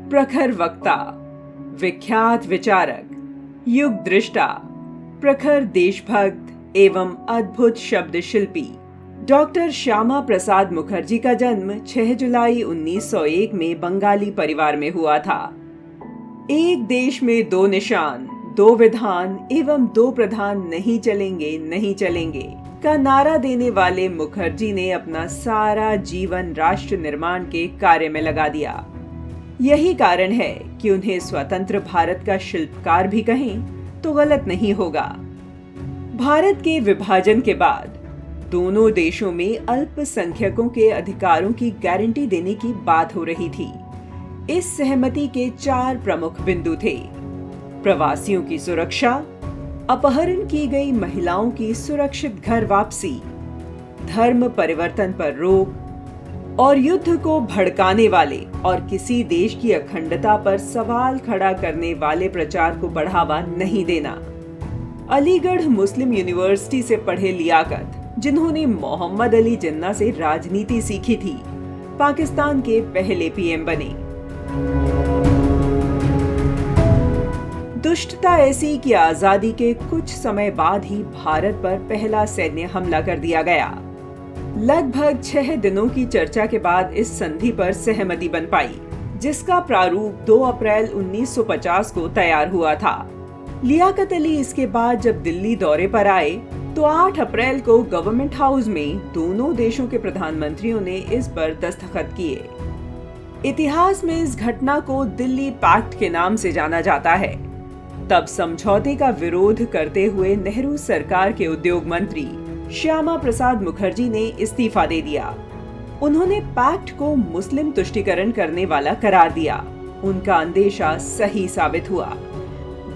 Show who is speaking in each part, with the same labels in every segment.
Speaker 1: प्रखर वक्ता, विख्यात विचारक, युग दृष्टा, प्रखर देशभक्त एवं अद्भुत शब्द शिल्पी डॉक्टर श्यामा प्रसाद मुखर्जी का जन्म 6 जुलाई 1901 में बंगाली परिवार में हुआ था। एक देश में दो निशान, दो विधान एवं दो प्रधान नहीं चलेंगे का नारा देने वाले मुखर्जी ने अपना सारा जीवन राष्ट्र निर्माण के कार्य में लगा दिया। यही कारण है कि उन्हें स्वतंत्र भारत का शिल्पकार भी कहें तो गलत नहीं होगा। भारत के विभाजन के बाद दोनों देशों में अल्पसंख्यकों के अधिकारों की गारंटी देने की बात हो रही थी। इस सहमति के 4 प्रमुख बिंदु थे: प्रवासियों की सुरक्षा, अपहरण की गई महिलाओं की सुरक्षित घर वापसी, धर्म परिवर्तन पर रोक और युद्ध को भड़काने वाले और किसी देश की अखंडता पर सवाल खड़ा करने वाले प्रचार को बढ़ावा नहीं देना। अलीगढ़ मुस्लिम यूनिवर्सिटी से पढ़े लियाकत, जिन्होंने मोहम्मद अली जिन्ना से राजनीति सीखी थी, पाकिस्तान के पहले पीएम बने। दुष्टता ऐसी कि आजादी के कुछ समय बाद ही भारत पर पहला सैन्य हमला कर दिया गया। लगभग 6 दिनों की चर्चा के बाद इस संधि पर सहमति बन पाई, जिसका प्रारूप 2 अप्रैल 1950 को तैयार हुआ था। लियाकत अली इसके बाद जब दिल्ली दौरे पर आए तो 8 अप्रैल को गवर्नमेंट हाउस में दोनों देशों के प्रधानमंत्रियों ने इस पर दस्तखत किए। इतिहास में इस घटना को दिल्ली पैक्ट के नाम से जाना जाता है। तब समझौते का विरोध करते हुए नेहरू सरकार के उद्योग मंत्री श्यामा प्रसाद मुखर्जी ने इस्तीफा दे दिया। उन्होंने पैक्ट को मुस्लिम तुष्टीकरण करने वाला करार दिया। उनका अंदेशा सही साबित हुआ।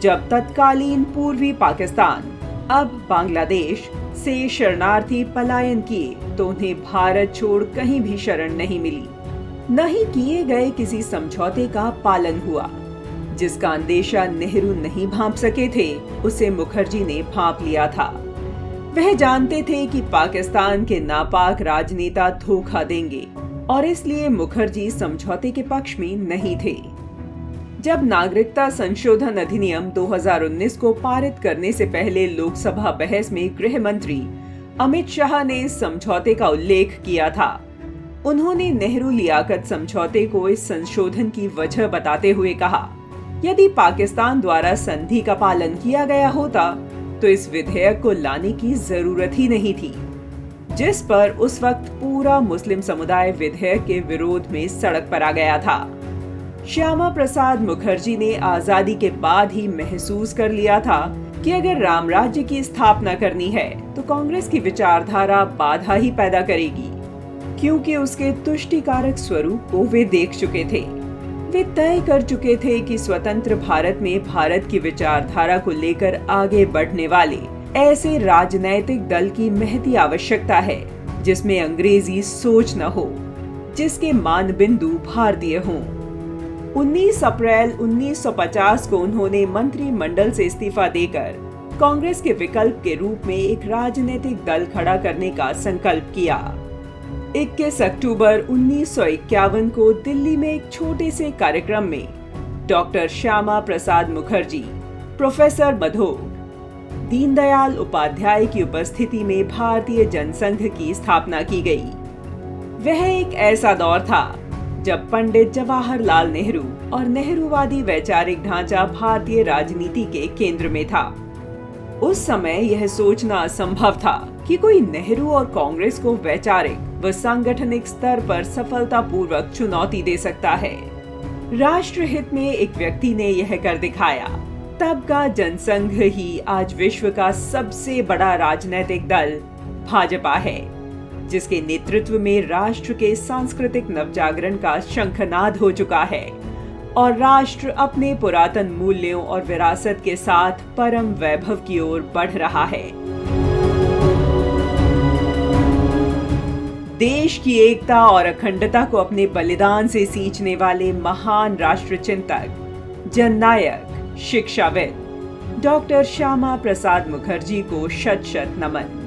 Speaker 1: जब तत्कालीन पूर्वी पाकिस्तान, अब बांग्लादेश से शरणार्थी पलायन किए तो उन्हें भारत छोड़ कहीं भी शरण नहीं मिली। न ही किए गए किसी समझौते का पालन हुआ। जिसका अंदेशा नेहरू नहीं भांप सके थे, उसे मुखर्जी ने भांप लिया था। वह जानते थे कि पाकिस्तान के नापाक राजनेता धोखा देंगे और इसलिए मुखर्जी समझौते के पक्ष में नहीं थे। जब नागरिकता संशोधन अधिनियम 2019 को पारित करने से पहले लोकसभा बहस में गृह मंत्री अमित शाह ने समझौते का उल्लेख किया था। उन्होंने नेहरू लियाकत समझौते को इस संशोधन की वजह बताते हुए कहा, यदि पाकिस्तान द्वारा संधि का पालन किया गया होता तो इस विधेयक को लाने की जरूरत ही नहीं थी, जिस पर उस वक्त पूरा मुस्लिम समुदाय विधेयक के विरोध में सड़क पर आ गया था। श्यामा प्रसाद मुखर्जी ने आजादी के बाद ही महसूस कर लिया था कि अगर राम राज्य की स्थापना करनी है तो कांग्रेस की विचारधारा बाधा ही पैदा करेगी, क्योंकि उसके तुष्टिकारक स्वरूप को वे देख चुके थे। वे तय कर चुके थे कि स्वतंत्र भारत में भारत की विचारधारा को लेकर आगे बढ़ने वाले ऐसे राजनैतिक दल की महती आवश्यकता है जिसमें अंग्रेजी सोच न हो, जिसके मानबिंदु भारतीय हों। 19 अप्रैल 1950 को उन्होंने मंत्रिमंडल से इस्तीफा देकर कांग्रेस के विकल्प के रूप में एक राजनीतिक दल खड़ा करने का संकल्प किया। 21 अक्टूबर 1951 को दिल्ली में एक छोटे से कार्यक्रम में डॉक्टर श्यामा प्रसाद मुखर्जी, प्रोफेसर मधोक, दीनदयाल उपाध्याय की उपस्थिति में भारतीय जनसंघ की स्थापना की गई। वह एक ऐसा दौर था जब पंडित जवाहरलाल नेहरू और नेहरूवादी वैचारिक ढांचा भारतीय राजनीति के केंद्र में था। उस समय यह सोचना असंभव था कि कोई नेहरू और कांग्रेस को वैचारिक व सांगठनिक स्तर पर सफलतापूर्वक चुनौती दे सकता है। राष्ट्र हित में एक व्यक्ति ने यह कर दिखाया। तब का जनसंघ ही आज विश्व का सबसे बड़ा राजनीतिक दल भाजपा है, जिसके नेतृत्व में राष्ट्र के सांस्कृतिक नवजागरण का शंखनाद हो चुका है और राष्ट्र अपने पुरातन मूल्यों और विरासत के साथ परम वैभव की ओर बढ़ रहा है। देश की एकता और अखंडता को अपने बलिदान से सींचने वाले महान राष्ट्र चिंतक, जननायक, शिक्षाविद डॉक्टर श्यामा प्रसाद मुखर्जी को शत शत नमन।